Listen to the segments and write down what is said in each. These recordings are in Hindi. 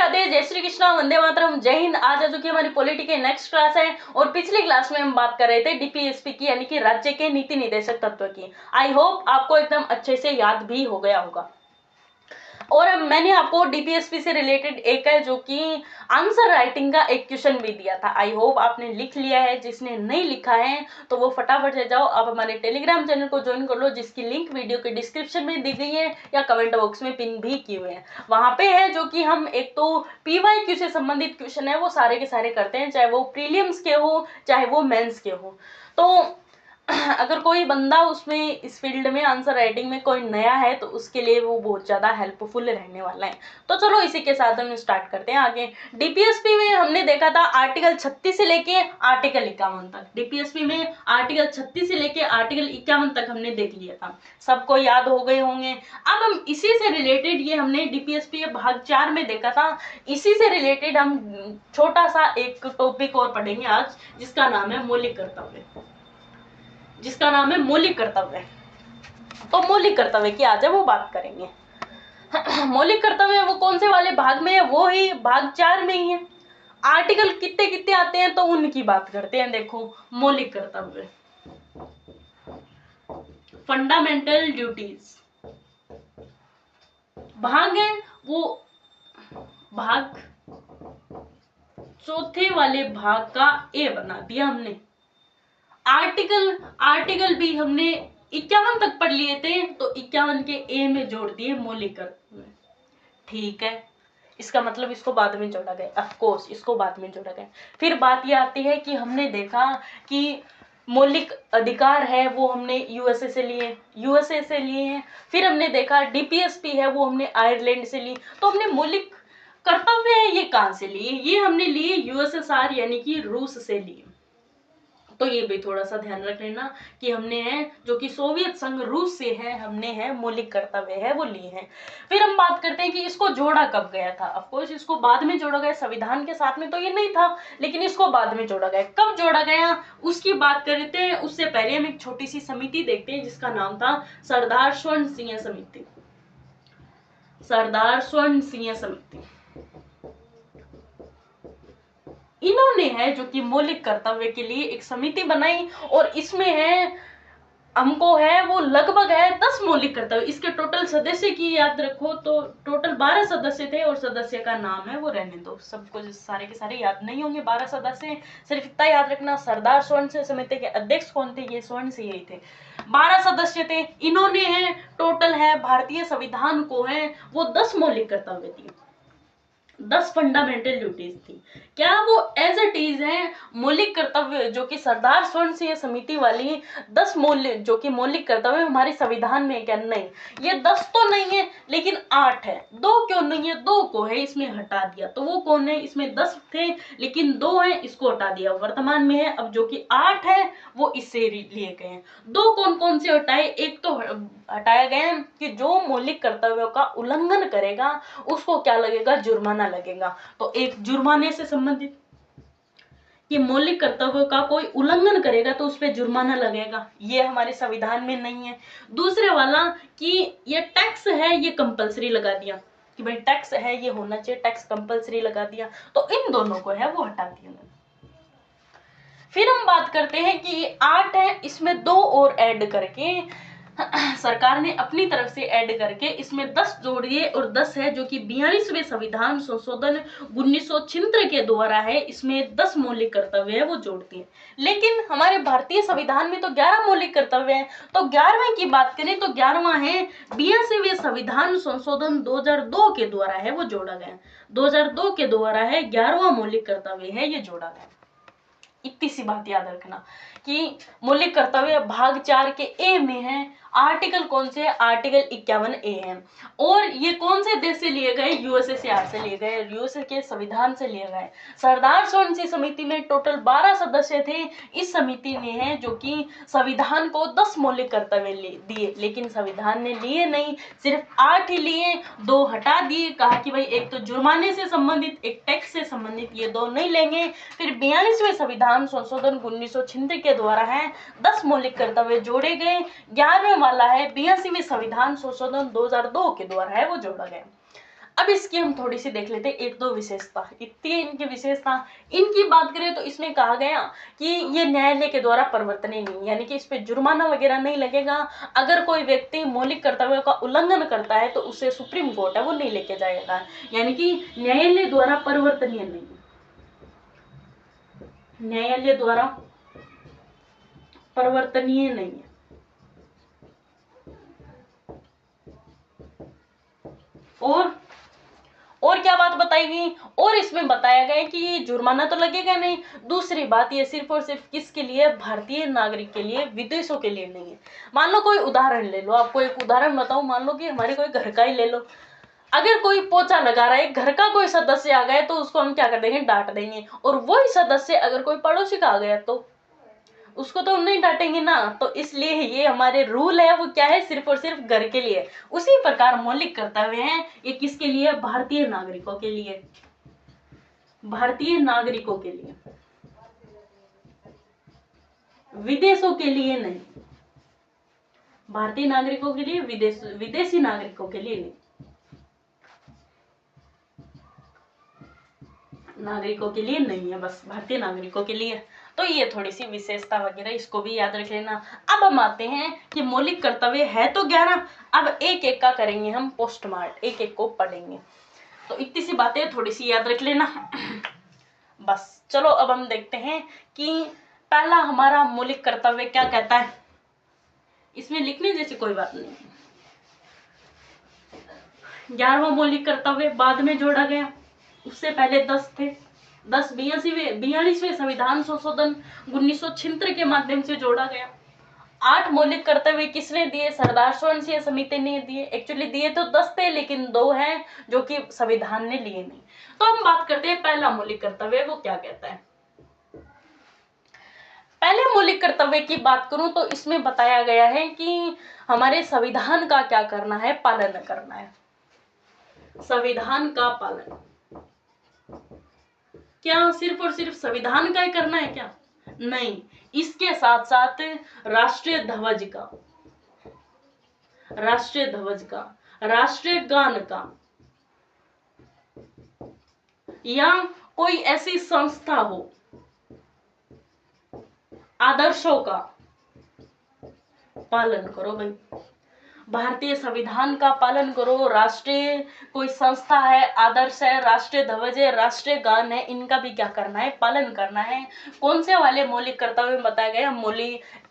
राधे, जय श्री कृष्णा, वंदे मातरम, जय हिंद। आज जो कि हमारी पॉलिटी की नेक्स्ट क्लास है और पिछली क्लास में हम बात कर रहे थे डीपीएसपी की, यानी कि राज्य के नीति निर्देशक तत्व की। आई होप आपको एकदम अच्छे से याद भी हो गया होगा। और मैंने आपको डीपीएसपी से रिलेटेड एक है जो कि आंसर राइटिंग का एक क्वेश्चन भी दिया था। आई होप आपने लिख लिया है। जिसने नहीं लिखा है तो वो फटाफट से जाओ, आप हमारे टेलीग्राम चैनल को ज्वाइन कर लो, जिसकी लिंक वीडियो के डिस्क्रिप्शन में दी गई है या कमेंट बॉक्स में पिन भी किए हुए हैं। वहां पे है जो कि हम एक तो पीवाईक्यू से संबंधित क्वेश्चन है वो सारे के सारे करते हैं, चाहे वो प्रीलिम्स के हो चाहे वो मेंस के हो। तो अगर कोई बंदा उसमें इस फील्ड में आंसर राइटिंग में कोई नया है तो उसके लिए वो बहुत ज़्यादा हेल्पफुल रहने वाला है। तो चलो इसी के साथ हम स्टार्ट करते हैं आगे। डीपीएसपी में हमने देखा था आर्टिकल 36 से लेके आर्टिकल 51 तक। डीपीएसपी में आर्टिकल 36 से लेके आर्टिकल 51 तक हमने देख लिया था, सबको याद हो गए होंगे। अब हम इसी से रिलेटेड, ये हमने डीपीएसपी भाग 4 में देखा था, इसी से रिलेटेड हम छोटा सा एक टॉपिक और पढ़ेंगे आज, जिसका नाम है मौलिक कर्तव्य। जिसका नाम है मौलिक कर्तव्य। तो मौलिक कर्तव्य की आज है वो बात करेंगे। मौलिक कर्तव्य वो कौन से वाले भाग में है? वो ही भाग 4 में ही है। आर्टिकल कितने कितने आते हैं तो उनकी बात करते हैं। देखो, मौलिक कर्तव्य, फंडामेंटल ड्यूटीज भाग है वो भाग चौथे वाले भाग का ए बना दिया हमने। आर्टिकल भी हमने 51 तक पढ़ लिए थे, तो 51 के ए में जोड़ दिए मौलिक कर्तव्य। ठीक है, इसका मतलब इसको बाद में जोड़ा गया, ऑफ कोर्स इसको बाद में जोड़ा गया। फिर बात ये आती है कि हमने देखा कि मौलिक अधिकार है वो हमने यूएसए से लिए हैं। फिर हमने देखा डीपीएसपी है वो हमने आयरलैंड से ली। तो हमने मौलिक कर्तव्य है ये कहां से लिए? ये हमने लिए यूएसएसआर यानी कि रूस से लिए। तो ये भी थोड़ा सा ध्यान रख लेना कि हमने है जो कि सोवियत संघ रूस से है, हमने है मौलिक कर्तव्य है वो लिए हैं। फिर हम बात करते हैं कि इसको जोड़ा कब गया था। ऑफ कोर्स इसको बाद में जोड़ा गया, संविधान के साथ में तो ये नहीं था, लेकिन इसको बाद में जोड़ा गया। कब जोड़ा गया उसकी बात करते हैं। उससे पहले हम एक छोटी सी समिति देखते हैं जिसका नाम था सरदार स्वर्ण सिंह समिति। सरदार स्वर्ण सिंह समिति इन्होंने है जो कि मौलिक कर्तव्य के लिए एक समिति बनाई, और इसमें है हमको है वो लगभग है 10 मौलिक कर्तव्य। इसके टोटल सदस्य की याद रखो तो टोटल 12 सदस्य थे, और सदस्य का नाम है वो रहने दो, सबको सारे के सारे याद नहीं होंगे 12 सदस्य। सिर्फ इतना याद रखना, सरदार स्वर्ण सिंह समिति के अध्यक्ष कौन थे? ये स्वर्ण सिंह ही थे। 12 सदस्य थे। इन्होंने है टोटल है भारतीय संविधान को है वो 10 मौलिक कर्तव्य दिए, 10 फंडामेंटल ड्यूटीज थी। क्या वो एज इट इज है मौलिक कर्तव्य जो कि सरदार स्वर्ण सिंह समिति वाली 10 जो कि मौलिक कर्तव्य हमारे संविधान में? क्या नहीं, ये 10 तो नहीं है लेकिन 8 है। 2 क्यों नहीं है? 2 को है इसमें हटा दिया। तो वो कौन है? इसमें 10 थे लेकिन 2 है, इसको हटा दिया, वर्तमान में है अब जो कि 8 है वो इससे लिए गए हैं। 2 कौन कौन से हटाए? एक तो हटाया गया कि जो मौलिक कर्तव्यों का उल्लंघन करेगा उसको क्या लगेगा? जुर्माना लगेगा। तो एक जुर्माने से संबंधित कि मौलिक कर्तव्यों का कोई उल्लंघन करेगा तो उस पर जुर्माना लगेगा, ये हमारे संविधान में नहीं है। दूसरे वाला कि ये टैक्स है ये कंपलसरी लगा दिया कि भाई टैक्स है ये होना चाहिए, टैक्स कंपलसरी लगा दिया। तो इन दोनों को है वो हटा दिया। फिर हम बात करते हैं कि 8 है, इसमें 2 और ऐड करके सरकार ने अपनी तरफ से ऐड करके इसमें 10 जोड़ दिए, और 10 है जो कि 42वें संविधान संशोधन 1976 के द्वारा है, इसमें 10 मौलिक कर्तव्य है वो जोड़ती है। लेकिन हमारे भारतीय संविधान में तो 11 मौलिक कर्तव्य है। तो 11वें की बात करें तो 11वां है 82वें संविधान संशोधन 2002 के द्वारा है वो जोड़ा गया। 2002 के द्वारा है 11वां मौलिक कर्तव्य है ये जोड़ा गया। इतनी सी बात याद रखना कि मौलिक कर्तव्य भाग 4 के ए में है। आर्टिकल कौन से? आर्टिकल 51 ए है। और ये कौन से देश से लिए गए? यूएसएसआर से लिए गए, यूएसए के संविधान से लिए गए। सरदार स्वर्ण सिंह समिति में टोटल 12 सदस्य थे। इस समिति ने है जो कि संविधान को 10 मौलिक कर्तव्य दिए, लेकिन संविधान ने लिए नहीं, सिर्फ 8 ही लिए, 2 हटा दिए। कहा कि भाई एक तो जुर्माने से संबंधित, एक टैक्स से संबंधित, ये 2 नहीं लेंगे। फिर 42वें संविधान संशोधन 1976 के द्वारा है 10 मौलिक कर्तव्य जोड़े गए। 11वें वाला है 82वें संविधान संशोधन 2002 के द्वारा है वो जोड़ा गया। अब इसकी हम थोड़ी सी देख लेते हैं, एक दो विशेषता, इतनी है इनकी विशेषता। इनकी बात करें तो इसमें कहा गया कि ये न्यायालय के द्वारा परिवर्तनीय नहीं, यानी कि इस पे जुर्माना वगैरह नहीं लगेगा। अगर कोई व्यक्ति मौलिक कर्तव्यों का उल्लंघन करता है तो उसे सुप्रीम कोर्ट है वो नहीं लेके जाएगा, यानी कि न्यायालय द्वारा परिवर्तनीय नहीं, न्यायालय द्वारा परिवर्तनीय नहीं है। और क्या बात बताई गई, और इसमें बताया गया कि जुर्माना तो लगेगा नहीं। दूसरी बात ये सिर्फ और सिर्फ किसके लिए, भारतीय नागरिक के लिए, विदेशों के लिए नहीं है। मान लो कोई उदाहरण ले लो, आपको एक उदाहरण बताऊं, मान लो कि हमारे कोई घर का ही ले लो, अगर कोई पोछा लगा रहा है, घर का कोई सदस्य आ गया तो उसको हम क्या कर देंगे, डांट देंगे। और वही सदस्य अगर कोई पड़ोसी का आ गया तो उसको तो हम नहीं डांटेंगे ना। तो इसलिए ये हमारे रूल है वो क्या है, सिर्फ और सिर्फ घर के लिए। उसी प्रकार मौलिक कर्तव्य हैं, ये किसके लिए, भारतीय नागरिकों के लिए, भारतीय नागरिकों के लिए, विदेशों के लिए नहीं, भारतीय नागरिकों के लिए, विदेशी नागरिकों के लिए नहीं, नागरिकों के लिए नहीं है, बस भारतीय नागरिकों के लिए। तो ये थोड़ी सी विशेषता वगैरह, इसको भी याद रख लेना। अब हम आते हैं कि मौलिक कर्तव्य है तो 11, अब एक एक का करेंगे हम पोस्टमार्ट, एक एक को पढ़ेंगे। तो इतनी सी बातें थोड़ी सी याद रख लेना। बस चलो अब हम देखते हैं कि पहला हमारा मौलिक कर्तव्य क्या कहता है। इसमें लिखने जैसी कोई बात नहीं, 11वां मौलिक कर्तव्य बाद में जोड़ा गया, उससे पहले 10 थे। 42वें संविधान संशोधन 1976 के माध्यम से जोड़ा गया। 8 मौलिक कर्तव्य किसने दिए, सरदार स्वयं समिति ने दिए। एक्चुअली दिए तो 10 थे लेकिन 2 हैं जो कि संविधान ने लिए नहीं। तो हम बात करते हैं पहला मौलिक कर्तव्य वो क्या कहता है। पहले मौलिक कर्तव्य की बात करूं तो इसमें बताया गया है कि हमारे संविधान का क्या करना है, पालन करना है। संविधान का पालन, क्या सिर्फ और सिर्फ संविधान का ही करना है क्या, नहीं, इसके साथ साथ राष्ट्रीय ध्वज का, राष्ट्रीय ध्वज का, राष्ट्रीय गान का, या कोई ऐसी संस्था हो, आदर्शों का पालन करो भाई। भारतीय संविधान का पालन करो, राष्ट्रीय कोई संस्था है, आदर्श है, राष्ट्रीय ध्वज है, राष्ट्रीय गान है, इनका भी क्या करना है, पालन करना है। कौन से वाले मौलिक कर्तव्य में बताया गया,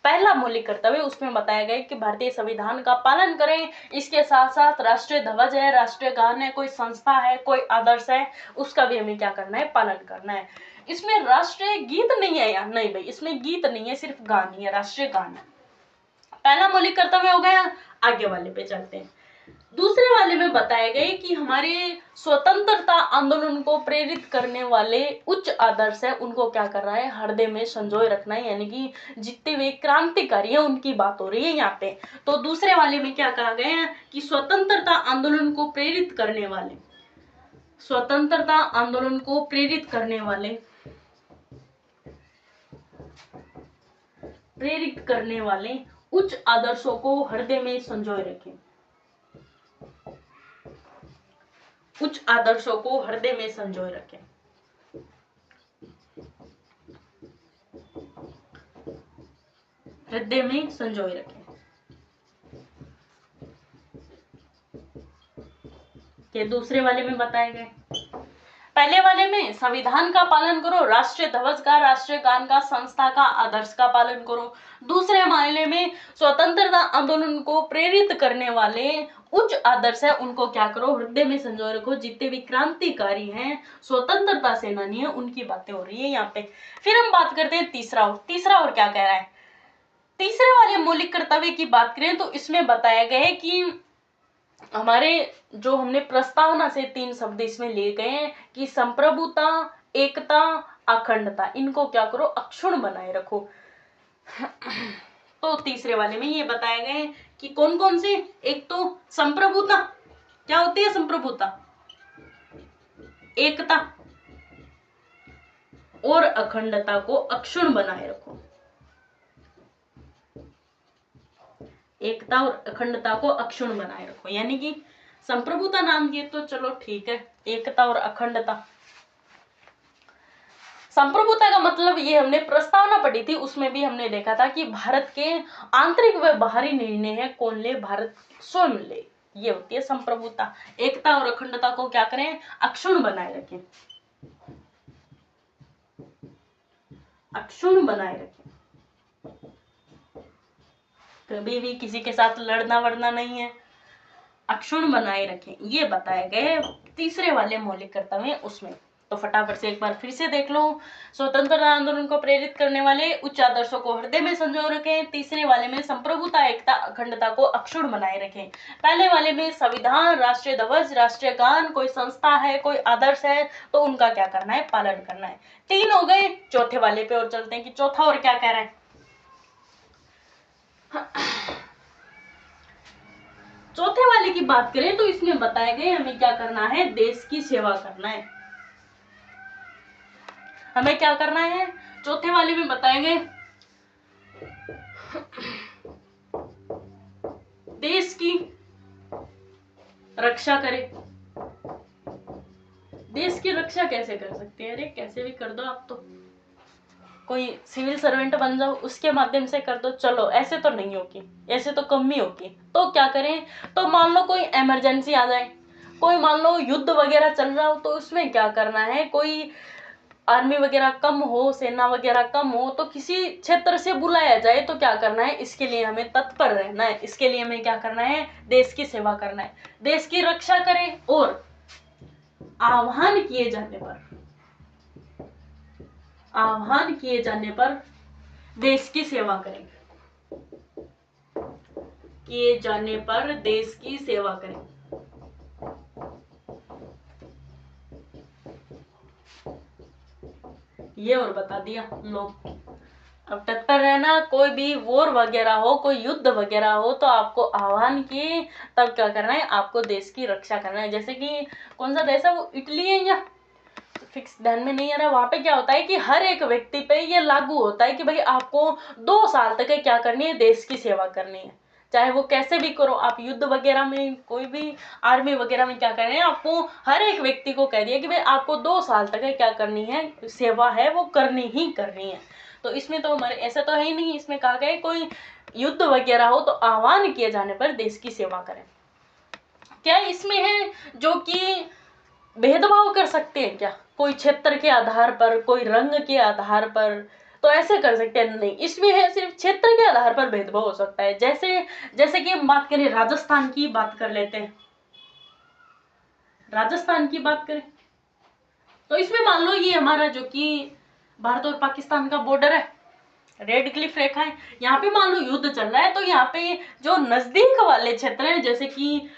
पहला मौलिक कर्तव्य, उसमें बताया गया कि भारतीय संविधान का पालन करें, इसके साथ साथ राष्ट्रीय ध्वज है, राष्ट्रीय गान है, कोई संस्था है, कोई आदर्श है, उसका भी हमें क्या करना है, पालन करना है। इसमें राष्ट्रीय गीत नहीं है यार, नहीं भाई, इसमें गीत नहीं है, सिर्फ गान ही है, राष्ट्रीय गान है। पहला मौलिक कर्तव्य हो गया। आगे वाले पे चलते हैं। दूसरे वाले में बताया गया कि हमारे स्वतंत्रता आंदोलन को प्रेरित करने वाले उच्च आदर्श है, उनको क्या कर रहा है, हृदय में संजोए रखना है, यानी कि जितने वे क्रांतिकारी है उनकी बात हो रही है यहाँ पे। तो दूसरे वाले में क्या कहा गया है कि स्वतंत्रता आंदोलन को प्रेरित करने वाले, स्वतंत्रता आंदोलन को प्रेरित करने वाले, प्रेरित करने वाले उच्च आदर्शों को हृदय में संजोए रखें, उच्च आदर्शों को हृदय में संजोए रखें, हृदय में संजोए रखें। ये दूसरे वाले में बताए गए। पहले वाले में संविधान का पालन करो, राष्ट्रीय ध्वज का, राष्ट्रीय गान का, संस्था का, आदर्श का पालन करो। दूसरे मामले में स्वतंत्रता आंदोलन को प्रेरित करने वाले उच्च आदर्श है, उनको क्या करो, हृदय में संजोए रखो। जितने भी क्रांतिकारी हैं, स्वतंत्रता सेनानी है, उनकी बातें हो रही है यहाँ पे। फिर हम बात करते हैं तीसरा और क्या कह रहा है। तीसरे वाले मौलिक कर्तव्य की बात करें तो इसमें बताया गया है कि हमारे जो हमने प्रस्तावना से 3 शब्द इसमें लिए गए हैं कि संप्रभुता, एकता, अखंडता, इनको क्या करो, अक्षुण्ण बनाए रखो। तो तीसरे वाले में ये बताया गया है कि कौन कौन से, एक तो संप्रभुता, क्या होती है संप्रभुता, एकता और अखंडता को अक्षुण्ण बनाए रखो, एकता और अखंडता को अक्षुण्ण बनाए रखो, यानी कि संप्रभुता नाम दिए तो चलो ठीक है, एकता और अखंडता। संप्रभुता का मतलब ये हमने प्रस्तावना पढ़ी थी, उसमें भी हमने देखा था कि भारत के आंतरिक व बाहरी निर्णय है कौन ले, भारत स्वयं ले, ये होती है संप्रभुता। एकता और अखंडता को क्या करें, अक्षुण्ण बनाए रखें, अक्षुण्ण बनाए रखें, कभी भी किसी के साथ लड़ना वड़ना नहीं है, अक्षुण्ण बनाए रखें, ये बताए गए तीसरे वाले मौलिक कर्तव्य उसमें। तो फटाफट से एक बार फिर से देख लो। स्वतंत्रता आंदोलन को प्रेरित करने वाले उच्च आदर्शों को हृदय में संजो रखें। तीसरे वाले में संप्रभुता, एकता, अखंडता को अक्षुण्ण बनाए रखें। पहले वाले में संविधान, राष्ट्रीय ध्वज, राष्ट्रीय गान, कोई संस्था है, कोई आदर्श है तो उनका क्या करना है, पालन करना है। 3 हो गए। चौथे वाले पे और चलते हैं कि चौथा और क्या कह रहा है। चौथे वाले की बात करें तो इसमें बताया गया हमें क्या करना है, देश की सेवा करना है। हमें क्या करना है, चौथे वाले में बताए गए देश की रक्षा करें। देश की रक्षा कैसे कर सकते हैं, अरे कैसे भी कर दो आप, तो कोई सिविल सर्वेंट बन जाओ उसके माध्यम से कर दो, चलो ऐसे तो नहीं होगी, ऐसे तो कम ही होगी। तो क्या करें, तो मान लो कोई इमरजेंसी आ जाए, कोई मान लो युद्ध वगैरह चल रहा हो, तो उसमें क्या करना है, कोई आर्मी वगैरह कम हो, सेना वगैरह कम हो, तो किसी क्षेत्र से बुलाया जाए तो क्या करना है, इसके लिए हमें तत्पर रहना है। इसके लिए हमें क्या करना है, देश की सेवा करना है, देश की रक्षा करें और आह्वान किए जाने पर, आह्वान किए जाने पर देश की सेवा करें, किए जाने पर देश की सेवा करें। ये और बता दिया लो। अब तत्पर रहना, कोई भी वॉर वगैरह हो, कोई युद्ध वगैरह हो तो आपको आह्वान किए तब क्या करना है, आपको देश की रक्षा करना है। जैसे कि कौन सा देश है वो, इटली है या फिक्स ध्यान में नहीं आ रहा, वहां पे क्या होता है कि हर एक व्यक्ति पे ये लागू होता है कि भाई आपको 2 साल तक क्या करनी है, देश की सेवा करनी है। चाहे वो कैसे भी करो, आप युद्ध वगैरह में, कोई भी आर्मी वगैरह में क्या करना है, आपको हर एक व्यक्ति को कह दिया कि भाई आपको 2 साल तक क्या करनी है, सेवा है वो करनी ही करनी है। तो इसमें तो हमारे ऐसा तो है ही नहीं, इसमें कहा गया कोई युद्ध वगैरह हो तो आह्वान किए जाने पर देश की सेवा करें। क्या इसमें है जो कि भेदभाव कर सकते हैं क्या, कोई क्षेत्र के आधार पर, कोई रंग के आधार पर, तो ऐसे कर सकते हैं नहीं, इसमें है सिर्फ क्षेत्र के आधार पर भेदभाव हो सकता है। जैसे जैसे कि हम बात करें, राजस्थान की बात कर लेते हैं, राजस्थान की बात करें तो इसमें मान लो ये हमारा जो कि भारत और पाकिस्तान का बॉर्डर है, रेड क्लिफ रेखा है, यहाँ पे मान लो युद्ध चल रहा है, तो यहाँ पे जो नजदीक वाले क्षेत्र हैं जैसे कि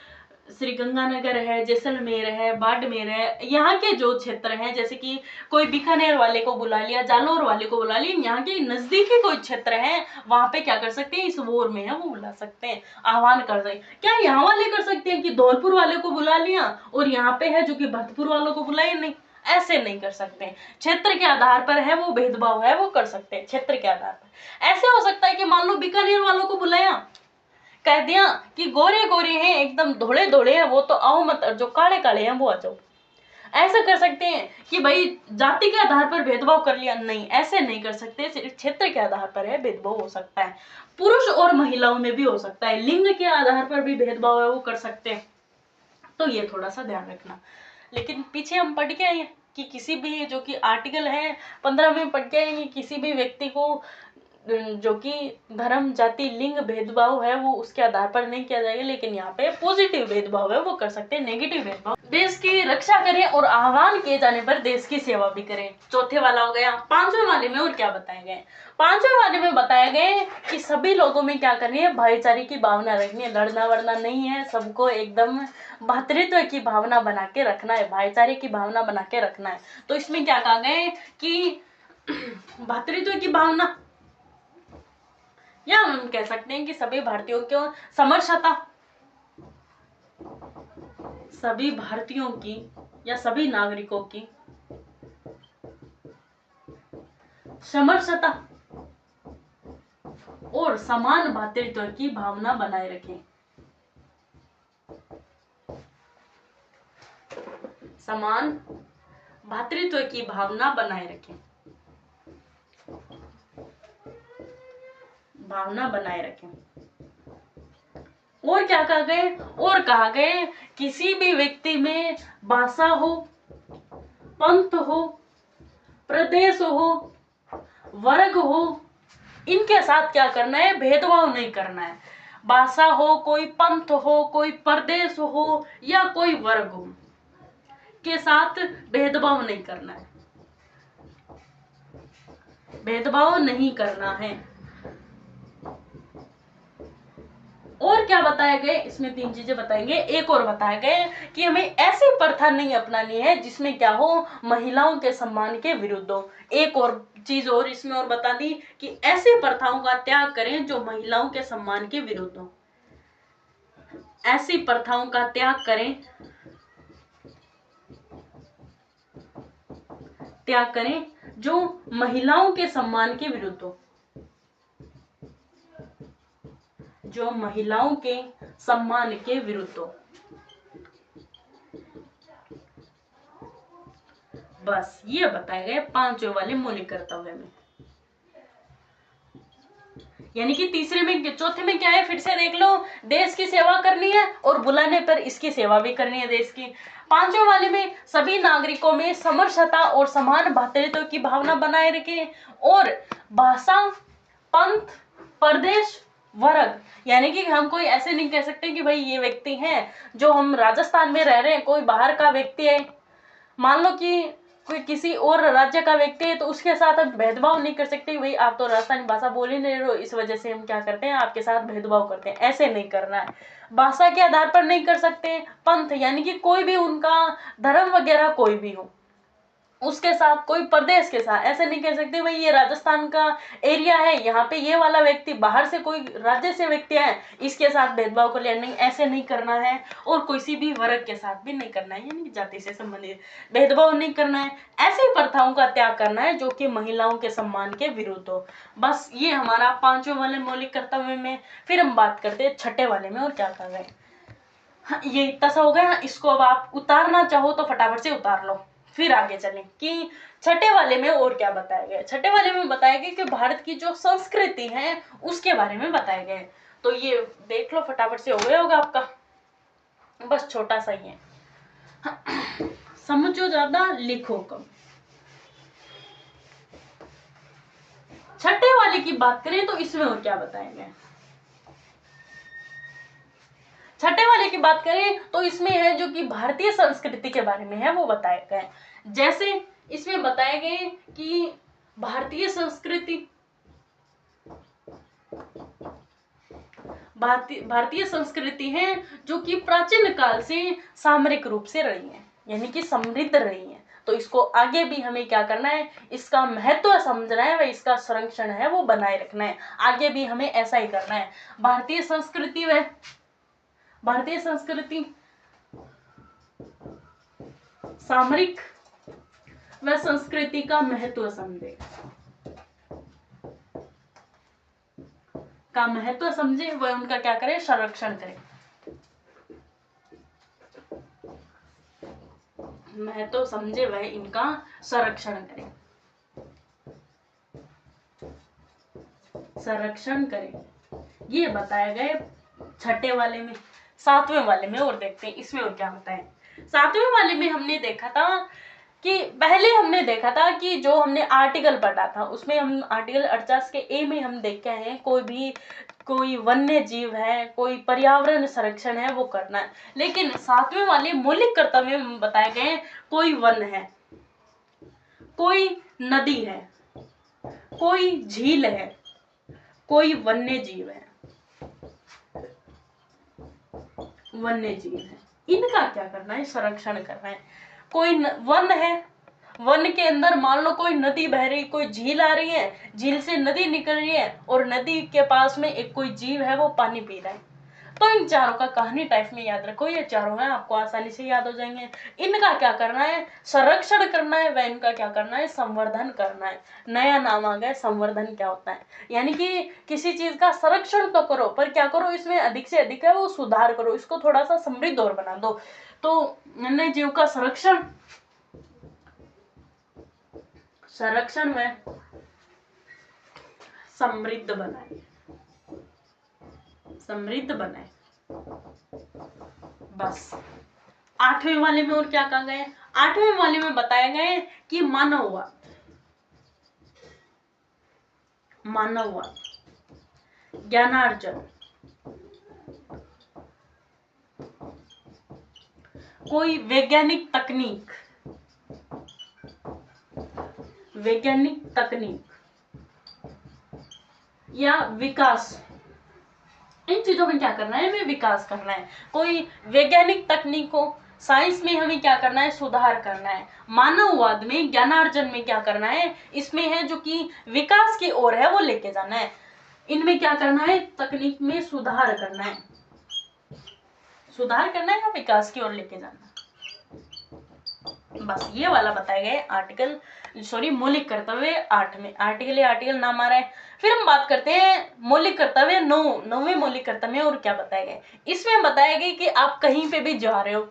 श्री गंगानगर है, जैसलमेर है, बाड़मेर है, यहाँ के जो क्षेत्र हैं, जैसे कि कोई बीकानेर वाले को बुला लिया, जालौर वाले को बुला लिया, यहाँ के नजदीकी कोई क्षेत्र है वहां पे क्या कर सकते हैं, इस वॉर में है वो बुला सकते हैं, आह्वान कर सकते हैं। क्या यहाँ वाले कर सकते हैं कि धौलपुर वाले को बुला लिया और यहाँ पे है जो कि भरतपुर वालों को बुलाया, नहीं, ऐसे नहीं कर सकते। क्षेत्र के आधार पर है वो भेदभाव है वो कर सकते हैं, क्षेत्र के आधार पर। ऐसे हो सकता है कि मान लो बीकानेर वालों को बुलाया, कह दिया कि गोरे गोरे हैं, एकदम धोले धोले हैं वो तो आओ मत, जो काले काले हैं वो आ जाओ। ऐसा कर सकते हैं कि भाई जाति के आधार पर भेदभाव कर लिया, नहीं, ऐसे नहीं कर सकते, सिर्फ क्षेत्र के आधार पर है भेदभाव हो सकता है। पुरुष और महिलाओं में भी हो सकता है, लिंग के आधार पर भी भेदभाव है वो कर सकते हैं, तो ये थोड़ा सा ध्यान रखना। लेकिन पीछे हम पढ़ के आए हैं कि किसी भी जो कि आर्टिकल है 15 में पढ़ के आए हैं, किसी भी व्यक्ति को जो कि धर्म, जाति, लिंग भेदभाव है वो उसके आधार पर नहीं किया जाएगा, लेकिन यहाँ पे पॉजिटिव भेदभाव है वो कर सकते हैं, नेगेटिव भेदभाव। देश की रक्षा करें और आह्वान किए जाने पर देश की सेवा भी करें, चौथे वाला हो गया। 5वें वाले में और क्या बताया गया है, 5वें वाले में बताया गया है कि सभी लोगों में क्या करनी है, भाईचारे की भावना रखनी है, लड़ना वड़ना नहीं है, सबको एकदम भातृत्व की भावना बना के रखना है, भाईचारे की भावना बना के रखना है। तो इसमें क्या कहा गया है कि भातृत्व की भावना, या हम कह सकते हैं कि सभी भारतीयों को समरसता, सभी भारतीयों की या सभी नागरिकों की समरसता और समान भातृत्व की भावना बनाए रखें, समान भातृत्व की भावना बनाए रखें, भावना बनाए रखें। और क्या कहा गए, और कहा गए किसी भी व्यक्ति में भाषा हो, पंथ हो, प्रदेश हो, वर्ग हो, इनके साथ क्या करना है, भेदभाव नहीं करना है। भाषा हो, कोई पंथ हो, कोई प्रदेश हो या कोई वर्ग हो, के साथ भेदभाव नहीं करना है, भेदभाव नहीं करना है। और क्या बताए गए, इसमें 3 चीजें बताएंगे। एक और बताया गए कि हमें ऐसी प्रथा नहीं अपनानी है जिसमें क्या हो, महिलाओं के सम्मान के विरुद्ध हो। एक और चीज और इसमें और बता दी कि ऐसी प्रथाओं का त्याग करें जो महिलाओं के सम्मान के विरुद्ध हो। ऐसी प्रथाओं का त्याग करें, त्याग करें जो महिलाओं के सम्मान के विरुद्ध हो, जो महिलाओं के सम्मान के विरुद्ध हो। बस ये बताए गए 5 वाले मौलिक कर्तव्य में। यानी कि तीसरे में, चौथे में क्या है, फिर से देख लो, देश की सेवा करनी है और बुलाने पर इसकी सेवा भी करनी है देश की। 5वें वाले में सभी नागरिकों में समरसता और समान भातृत्व की भावना बनाए रखें। और भाषा, पंथ, प्रदेश, वर्ग, यानी कि हम कोई ऐसे नहीं कह सकते कि भाई ये व्यक्ति हैं, जो हम राजस्थान में रह रहे हैं, कोई बाहर का व्यक्ति है, मान लो कि कोई किसी और राज्य का व्यक्ति है, तो उसके साथ हम भेदभाव नहीं कर सकते, भाई आप तो राजस्थानी भाषा बोल ही नहीं रहे हो, इस वजह से हम क्या करते हैं, आपके साथ भेदभाव करते हैं। ऐसे नहीं करना है। भाषा के आधार पर नहीं कर सकते। पंथ यानी कि कोई भी उनका धर्म वगैरह कोई भी हो, उसके साथ, कोई प्रदेश के साथ ऐसे नहीं कह सकते भाई ये राजस्थान का एरिया है, यहाँ पे ये वाला व्यक्ति, बाहर से कोई राज्य से व्यक्ति है, इसके साथ भेदभाव कर लिया, नहीं, ऐसे नहीं करना है। और किसी भी वर्ग के साथ भी नहीं करना है, यानी जाति से संबंधित भेदभाव नहीं करना है। ऐसी प्रथाओं का त्याग करना है जो कि महिलाओं के सम्मान के विरुद्ध हो। बस ये हमारा 5वें वाले मौलिक कर्तव्य में। फिर हम बात करते हैं 6ठे वाले में, और क्या कर रहे हैं। हाँ, ये इतना सा हो गया। इसको अब आप उतारना चाहो तो फटाफट से उतार लो। फिर आगे चलें कि 6ठे वाले में और क्या बताया गया। 6ठे वाले में बताया गया कि भारत की जो संस्कृति है उसके बारे में बताया गया है। तो ये देख लो, फटाफट से हो गया होगा आपका, बस छोटा सा ही है। समझो ज्यादा, लिखो कम। 6ठे वाले की बात करें तो इसमें और क्या बताया गया। 6ठे वाले की बात करें तो इसमें है जो कि भारतीय संस्कृति के बारे में है वो बताया गया है। जैसे इसमें बताया गया कि भारतीय संस्कृति, भारतीय संस्कृति है जो कि प्राचीन काल से सामरिक रूप से रही है, यानी कि समृद्ध रही है। तो इसको आगे भी हमें क्या करना है, इसका महत्व समझना है व इसका संरक्षण है वो बनाए रखना है। आगे भी हमें ऐसा ही करना है। भारतीय संस्कृति सामरिक व संस्कृति का महत्व समझे, वह उनका क्या करें, संरक्षण करें। महत्व समझे वह इनका संरक्षण करें, ये बताया गए 6ठे वाले में। 7वें वाले में और देखते हैं इसमें और क्या होता है। 7वें वाले में हमने देखा था कि पहले हमने देखा था कि जो हमने आर्टिकल पढ़ा था उसमें हम आर्टिकल 48 के ए में हम देख के आए हैं, कोई वन्य जीव है, कोई पर्यावरण संरक्षण है वो करना है। लेकिन 7वें वाले मौलिक कर्तव्य में बताए गए कोई वन है, कोई नदी है, कोई झील है, कोई वन्य जीव है, इनका क्या करना है, संरक्षण करना है। कोई वन है, वन के अंदर मान लो कोई नदी बह रही, कोई झील आ रही है, झील से नदी निकल रही है और नदी के पास में एक कोई जीव है वो पानी पी रहा है। तो इन चारों का कहानी टाइप में याद रखो, ये चारों हैं, आपको आसानी से याद हो जाएंगे। इनका क्या करना है, संरक्षण करना है व इनका क्या करना है, संवर्धन करना है। नया नाम आ गया, संवर्धन क्या होता है, यानी कि किसी चीज का संरक्षण तो करो पर क्या करो, इसमें अधिक से अधिक है वो सुधार करो, इसको थोड़ा सा समृद्ध और बना दो। तो वन्य जीव का संरक्षण में समृद्ध बनाए, समृद्ध बनाए। बस 8वें वाले में और क्या कहा गया है? 8वें वाले में बताया गया है कि मानववाद, मानववाद, ज्ञानार्जन, कोई वैज्ञानिक तकनीक, वैज्ञानिक तकनीक या विकास, इन चीजों में क्या करना है? हमें विकास करना है। कोई वैज्ञानिक तकनीक को, साइंस में हमें क्या करना है? सुधार करना है। मानववाद में, ज्ञानार्जन में क्या करना है? इसमें है जो कि विकास की ओर है वो लेके जाना है। इनमें क्या करना है? तकनीक में सुधार करना है, सुधार करना है या विकास की ओर लेके जाना है। बस ये वाला बताया गया आर्टिकल, सॉरी मौलिक कर्तव्य 8 में। आर्टिकल नाम आ रहा है। फिर हम बात करते हैं मौलिक कर्तव्य 9वें मौलिक कर्तव्य और क्या बताया गया। इसमें बताया गया कि आप कहीं पे भी जा रहे हो,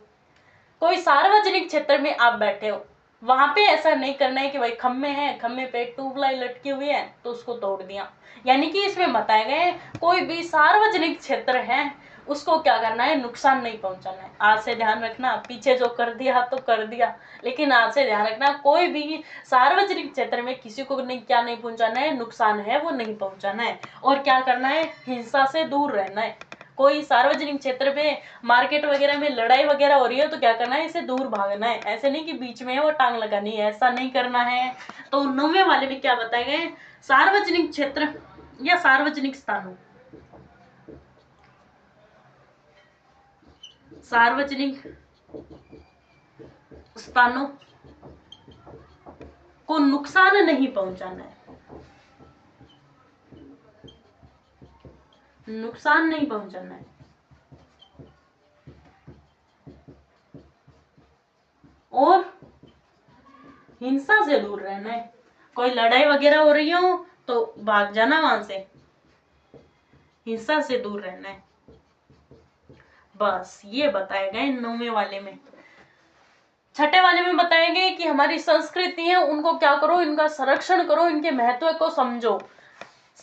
कोई सार्वजनिक क्षेत्र में आप बैठे हो, वहां पे ऐसा नहीं करना है कि भाई खम्भे हैं, खम्भे पे ट्यूबलाइट लटकी हुई है तो उसको तोड़ दिया। यानी कि इसमें बताया गया है कोई भी सार्वजनिक क्षेत्र है उसको क्या करना है? नुकसान नहीं पहुंचाना है। आज से ध्यान रखना, पीछे जो कर दिया तो कर दिया, लेकिन आज से ध्यान रखना कोई भी सार्वजनिक क्षेत्र में किसी को नहीं, क्या नहीं पहुंचाना है? नुकसान है वो नहीं पहुंचाना है। और क्या करना है? हिंसा से दूर रहना है। कोई सार्वजनिक क्षेत्र पे मार्केट वगैरह में लड़ाई वगैरह हो रही है तो क्या करना है? इसे दूर भागना है। ऐसे नहीं कि बीच में है वो टांग लगानी है, ऐसा नहीं करना है। तो 9वें वाले में क्या बताए गए? सार्वजनिक क्षेत्र या सार्वजनिक स्थानों, सार्वजनिक स्थानों को नुकसान नहीं पहुंचाना है, नुकसान नहीं पहुंचाना है। और हिंसा से दूर रहना है। कोई लड़ाई वगैरह हो रही हो तो भाग जाना वहां से, हिंसा से दूर रहना है। बस ये बताए गए 9वें वाले में। 6ठे वाले में बताया गया कि हमारी संस्कृति है उनको क्या करो? इनका संरक्षण करो, इनके महत्व को समझो।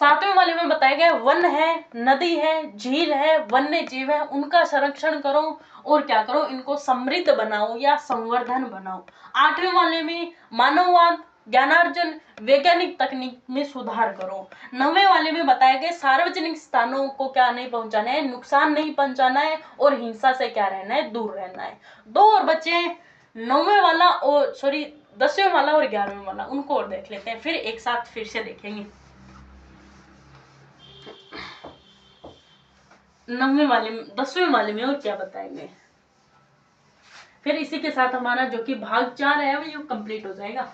7वें वाले में बताया गया वन है, नदी है, झील है, वन्य जीव है, उनका संरक्षण करो और क्या करो? इनको समृद्ध बनाओ या संवर्धन बनाओ। 8वें वाले में मानववाद, ज्ञानार्जन, वैज्ञानिक तकनीक में सुधार करो। 9वें वाले में बताया गया सार्वजनिक स्थानों को क्या नहीं पहुंचाना है? नुकसान नहीं पहुंचाना है और हिंसा से क्या रहना है? दूर रहना है। 2 और बचे 9वें वाला और सॉरी 10वें वाला और 11वें वाला, उनको और देख लेते हैं, फिर एक साथ फिर से देखेंगे। 9वें वाले में, 10वें वाले में और क्या बताएंगे। फिर इसी के साथ हमारा जो कि भाग 4 है वो कंप्लीट हो जाएगा।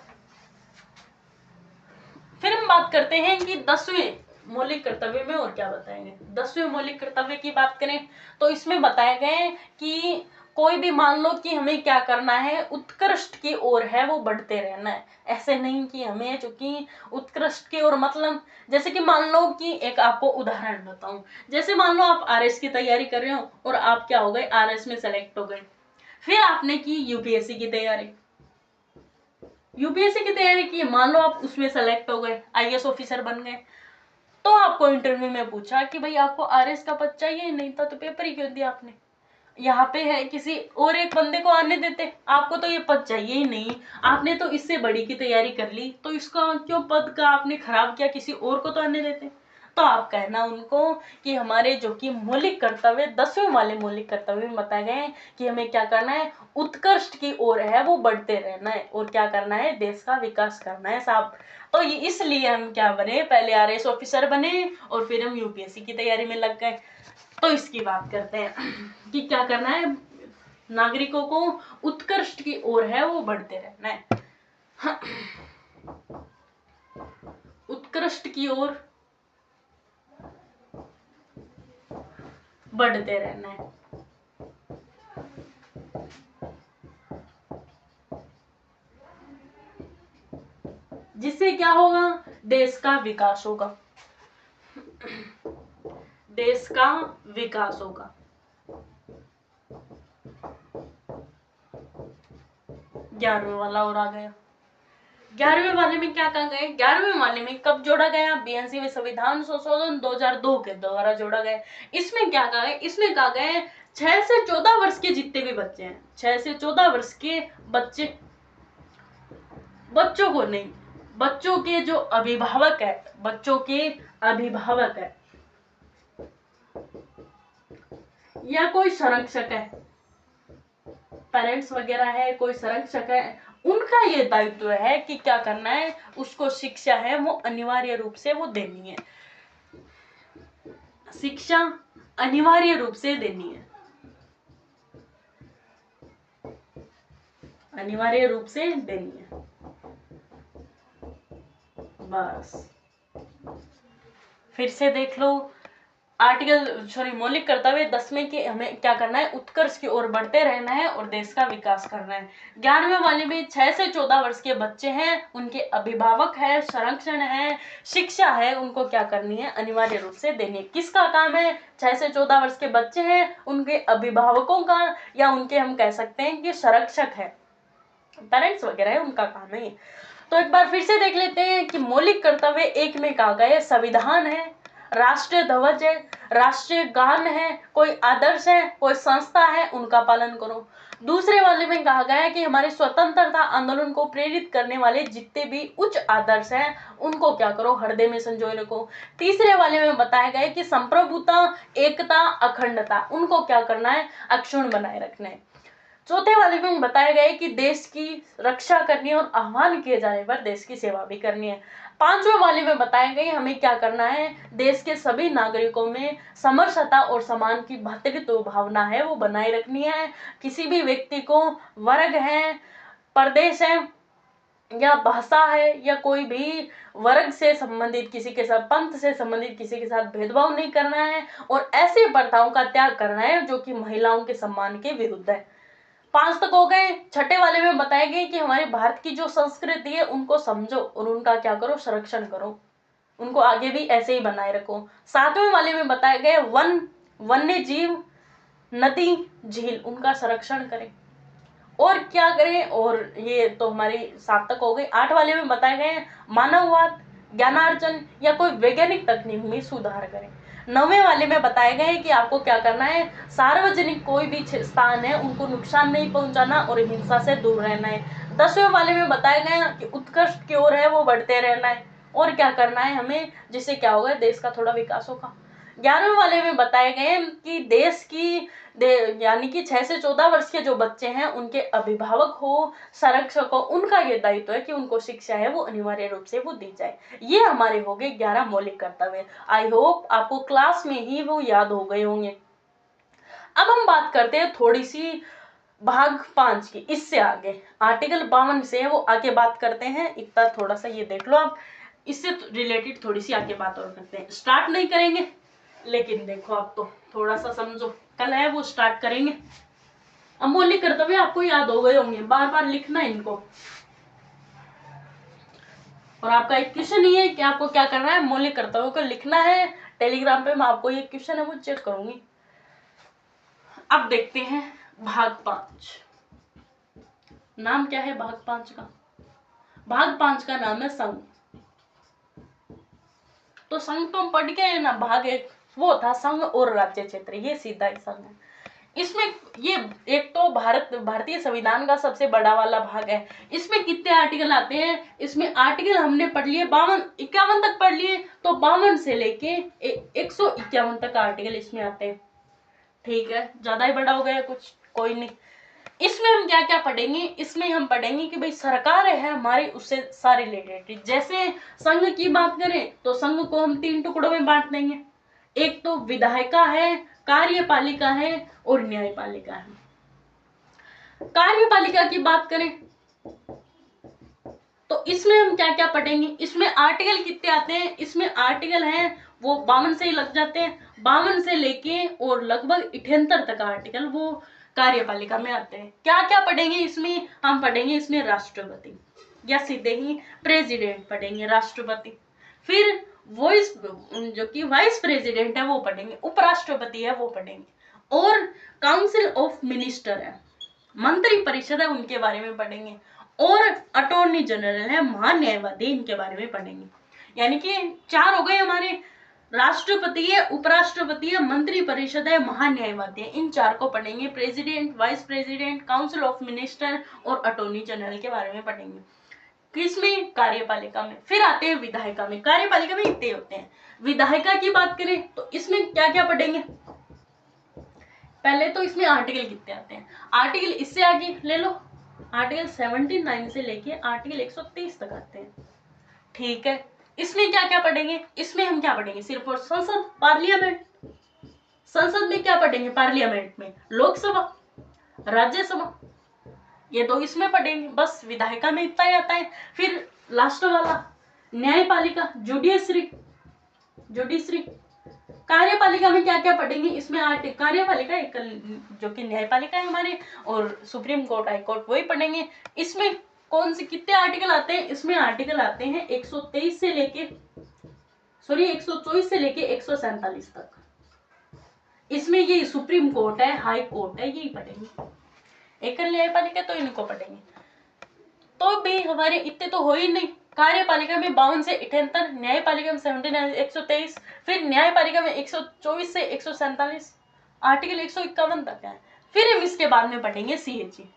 फिर हम बात करते हैं कि 10वें मौलिक कर्तव्य में और क्या बताएंगे। 10वें मौलिक कर्तव्य की बात करें तो इसमें बताया गया है कि कोई भी मान लो कि हमें क्या करना है? उत्कृष्ट की ओर है वो बढ़ते रहना है। ऐसे नहीं कि हमें जो कि उत्कृष्ट की ओर, मतलब जैसे कि मान लो कि एक आपको उदाहरण बताऊं, जैसे मान लो आप आरएस की तैयारी कर रहे हो और आप क्या हो गए? आरएस में सेलेक्ट हो गए। फिर आपने की यूपीएससी की तैयारी, यूपीएससी की तैयारी की, मान लो आप उसमें सेलेक्ट हो गए, आईएएस ऑफिसर बन गए। तो आपको इंटरव्यू में पूछा कि भाई आपको आरएस का पद चाहिए, नहीं था तो पेपर ही क्यों दिया आपने? यहाँ पे है किसी और एक बंदे को आने देते, आपको तो ये पद चाहिए ही नहीं, आपने तो इससे बड़ी की तैयारी कर ली, तो इसका क्यों पद का आपने खराब किया, किसी और को तो आने देते। तो आप कहना उनको कि हमारे जो कि मौलिक कर्तव्य 10वें वाले मौलिक कर्तव्य में बताए गए हैं कि हमें क्या करना है? उत्कृष्ट की ओर है वो बढ़ते रहना है और क्या करना है? देश का विकास करना है साहब। तो ये इसलिए हम क्या बने? पहले आरएएस ऑफिसर बने और फिर हम यूपीएससी की तैयारी में लग गए। तो इसकी बात करते हैं कि क्या करना है? नागरिकों को उत्कृष्ट की ओर है वो बढ़ते रहना है, उत्कृष्ट की ओर बढ़ते रहना है। जिससे क्या होगा? देश का विकास होगा, देश का विकास होगा। 11वें वाला और आ गया। 11वें वाले में क्या कहा गया? 11वें वाले में कब जोड़ा गया? 82वें संविधान संशोधन 2002 के द्वारा जोड़ा गया। इसमें क्या कहा गया? इसमें कहा गया 6 से 14 वर्ष के जितने भी बच्चे हैं, 6 से 14 वर्ष के बच्चे, बच्चों को नहीं, बच्चों के जो अभिभावक है, बच्चों के अभिभावक है या कोई संरक्षक है, पेरेंट्स वगैरह है, कोई संरक्षक है, उनका ये दायित्व है कि क्या करना है, उसको शिक्षा है वो अनिवार्य रूप से वो देनी है, शिक्षा अनिवार्य रूप से देनी है, अनिवार्य रूप से देनी है। बस फिर से देख लो, मौलिक कर्तव्य 10वें के हमें क्या करना है, उत्कर्ष की ओर बढ़ते रहना है और देश का विकास करना है। 11वें वाले में 6 से 14 वर्ष के बच्चे हैं, उनके अभिभावक है, संरक्षण है, शिक्षा है, उनको क्या करनी है, अनिवार्य रूप से देनी है। किसका काम है? 6 से 14 वर्ष के बच्चे हैं, उनके अभिभावकों का, या उनके हम कह सकते हैं कि संरक्षक है, पेरेंट्स वगैरह है, उनका काम है। तो एक बार फिर से देख लेते हैं कि मौलिक कर्तव्य 1 में कहा गया संविधान है, राष्ट्रीय ध्वज है, राष्ट्रीय गान है, कोई आदर्श है, कोई संस्था है, उनका पालन करो। दूसरे वाले में कहा गया है कि हमारे स्वतंत्रता आंदोलन को प्रेरित करने वाले जितने भी उच्च आदर्श हैं उनको क्या करो, हृदय में संजोए रखो। तीसरे वाले में बताया गया है कि संप्रभुता, एकता, अखंडता, उनको क्या करना है, अक्षुण्ण बनाए रखना है। चौथे वाले में बताया गया है कि देश की रक्षा करनी है और आह्वान किए जाने पर देश की सेवा भी करनी है। 5वें वाले में बताया गया हमें क्या करना है, देश के सभी नागरिकों में समरसता और समान की भ्रातृत्व भावना है वो बनाए रखनी है। किसी भी व्यक्ति को वर्ग है, प्रदेश है या भाषा है या कोई भी वर्ग से संबंधित किसी के साथ, पंथ से संबंधित किसी के साथ भेदभाव नहीं करना है और ऐसी प्रथाओं का त्याग करना है जो कि महिलाओं के सम्मान के विरुद्ध है। 5 तक हो गए। छठे वाले में बताया गया कि हमारे भारत की जो संस्कृति है उनको समझो और उनका क्या करो, संरक्षण करो, उनको आगे भी ऐसे ही बनाए रखो। 7वें वाले में बताया गया वन्य जीव, नदी, झील, उनका संरक्षण करें और क्या करें, और ये तो हमारी 7 तक हो गई। 8 वाले में बताए गए मानववाद, ज्ञानार्जन या कोई वैज्ञानिक तकनीक में सुधार करें। 9वें वाले में बताया गया है कि आपको क्या करना है, सार्वजनिक कोई भी स्थान है उनको नुकसान नहीं पहुंचाना और हिंसा से दूर रहना है। 10वें वाले में बताया गया कि उत्कृष्ट की ओर है वो बढ़ते रहना है और क्या करना है हमें, जिससे क्या होगा, देश का थोड़ा विकास होगा। 11वें वाले में बताए गए कि देश की यानी कि 6 से 14 वर्ष के जो बच्चे हैं उनके अभिभावक हो, संरक्षक हो, उनका ये दायित्व है कि उनको शिक्षा है वो अनिवार्य रूप से वो दी जाए। ये हमारे हो गए 11 मौलिक कर्तव्य। आई होप आपको क्लास में ही वो याद हो गए होंगे। अब हम बात करते हैं थोड़ी सी भाग 5 की, इससे आगे आर्टिकल 52 से वो आगे बात करते हैं। इतना थोड़ा सा ये देख लो आप, इससे रिलेटेड थोड़ी सी आगे बात और करते हैं। स्टार्ट नहीं करेंगे लेकिन देखो आप तो थोड़ा सा समझो, कल है वो स्टार्ट करेंगे। अब मौलिक कर्तव्य आपको याद हो गए होंगे, बार बार लिखना है इनको। और आपका एक क्वेश्चन ये है कि आपको क्या करना है, मौलिक कर्तव्यों को लिखना है। टेलीग्राम पे मैं आपको ये क्वेश्चन है वो चेक करूंगी। अब देखते हैं भाग 5। नाम क्या है भाग 5 का? भाग 5 का नाम है संघ। तो संघ तो हम पढ़ के है ना, भाग 1 वो था संघ और राज्य क्षेत्र, ये सीधा ही संघ है। इसमें ये एक तो भारतीय संविधान का सबसे बड़ा वाला भाग है। इसमें कितने आर्टिकल आते हैं? इसमें आर्टिकल हमने पढ़ लिए 51 तक पढ़ लिए, तो 52 से लेके 151 तक आर्टिकल इसमें आते हैं। ठीक है, ज्यादा ही बड़ा हो गया कुछ, कोई नहीं। इसमें हम क्या क्या पढ़ेंगे? इसमें हम पढ़ेंगे कि भाई सरकार है हमारी, उससे सारे रिलेटेड। जैसे संघ की बात करें तो संघ को हम 3 टुकड़ों में बांट देंगे। एक तो विधायिका है, कार्यपालिका है और न्यायपालिका है। कार्यपालिका की बात करें तो इसमें हम क्या क्या पढ़ेंगे? इसमें आर्टिकल कितने आते हैं? इसमें आर्टिकल हैं वो 52 से ही लग जाते हैं। 52 से लेके और लगभग 78 तक आर्टिकल वो कार्यपालिका में आते हैं। क्या क्या पढ़ेंगे इसमें? हम पढ़ेंगे इसमें राष्ट्रपति या सीधे ही प्रेसिडेंट पढ़ेंगे, राष्ट्रपति। फिर वॉइस जो कि वाइस प्रेसिडेंट है वो पढ़ेंगे, उपराष्ट्रपति है वो पढ़ेंगे, और काउंसिल ऑफ मिनिस्टर है, मंत्री परिषद है उनके बारे में पढ़ेंगे, और अटॉर्नी जनरल है, महान्यायवादी, इनके बारे में पढ़ेंगे। यानी कि 4 हो गए हमारे, राष्ट्रपति है, उपराष्ट्रपति है, मंत्री परिषद है, महान्यायवादी है, इन 4 को पढ़ेंगे। President, vice president, council of minister और अटॉर्नी जनरल के बारे में पढ़ेंगे। किसमें? कार्यपालिका में। फिर आते हैं विधायिका में। कार्यपालिका में इतने होते हैं। विधायिका की बात करें तो इसमें क्या क्या पढ़ेंगे? पहले तो इसमें आर्टिकल कितने आते हैं? आर्टिकल इससे आगे ले लो, आर्टिकल 79 से लेके आर्टिकल 123 तक आते हैं। ठीक है, इसमें क्या क्या पढ़ेंगे? इसमें हम क्या पढ़ेंगे? सिर्फ और संसद, पार्लियामेंट। संसद में क्या पढ़ेंगे? पार्लियामेंट में लोकसभा, राज्यसभा, ये दो इसमें पढ़ेंगे। बस विधायिका में इतना ही आता है। फिर लास्ट वाला न्यायपालिका, जुडिशरी। कार्यपालिका में क्या क्या पढ़ेंगे? इसमें कार्यपालिका एक जो कि न्यायपालिका है हमारे, और सुप्रीम कोर्ट, हाई कोर्ट, वही पढ़ेंगे। इसमें कौन से कितने आर्टिकल आते हैं? इसमें आर्टिकल आते हैं 124 से लेके 147 तक। इसमें ये सुप्रीम कोर्ट है, हाई कोर्ट है, यही पढ़ेंगे। एक न्यायपालिका तो इनको पढ़ेंगे। तो भी हमारे इतने तो हो ही नहीं। कार्यपालिका में 52 से 78, न्यायपालिका में 79 123, फिर न्यायपालिका में 124 से 147, आर्टिकल 151 तक है। फिर हम इसके बाद में पढ़ेंगे सीएजी।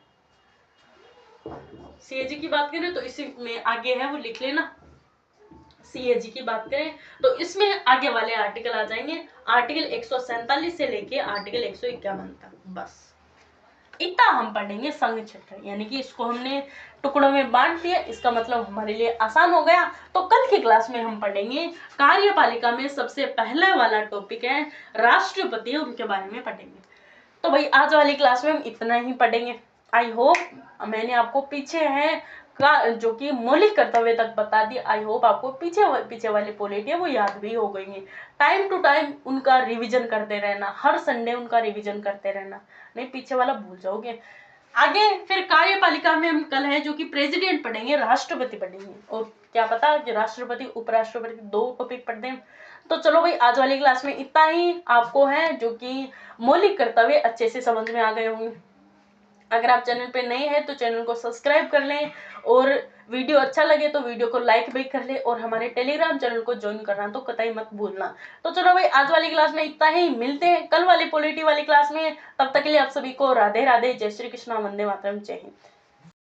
सीएजी की बात करें तो इसी में आगे है, वो लिख लेना। सीएजी की बात करें तो इसमें आगे वाले आर्टिकल आ जाएंगे, आर्टिकल 147 से लेके आर्टिकल 151 तक। बस इतना हम पढ़ेंगे संघ क्षेत्र, यानी कि इसको हमने टुकड़ों में बांट दिया। इसका मतलब हमारे लिए आसान हो गया। तो कल की क्लास में हम पढ़ेंगे कार्यपालिका में सबसे पहला वाला टॉपिक है राष्ट्रपति, उनके बारे में पढ़ेंगे। तो भाई आज वाली क्लास में हम इतना ही पढ़ेंगे। आई होप मैंने आपको पीछे है का जो कि मौलिक कर्तव्य तक बता दी। आई होप आपको पीछे वाली पॉलिटी है वो याद भी हो गई है। टाइम टू टाइम उनका रिवीजन करते रहना, हर संडे उनका रिवीजन करते रहना, नहीं पीछे वाला भूल जाओगे। आगे फिर कार्यपालिका में हम कल है जो कि प्रेसिडेंट पढ़ेंगे, राष्ट्रपति पढ़ेंगे, और क्या पता कि राष्ट्रपति उपराष्ट्रपति 2 टॉपिक पढ़ दें। तो चलो भाई आज वाली क्लास में इतना ही आपको है जो कि मौलिक कर्तव्य अच्छे से समझ में आ गए होंगे। अगर आप चैनल पे नए हैं तो चैनल को सब्सक्राइब कर लें, और वीडियो अच्छा लगे तो वीडियो को लाइक भी कर ले, और हमारे टेलीग्राम चैनल को ज्वाइन करना तो कतई मत भूलना। तो चलो भाई आज वाली क्लास में इतना ही, मिलते हैं कल वाली पॉलिटी वाली क्लास में। तब तक के लिए आप सभी को राधे राधे, जय श्री कृष्णा, वंदे मातरम, जय हिंद।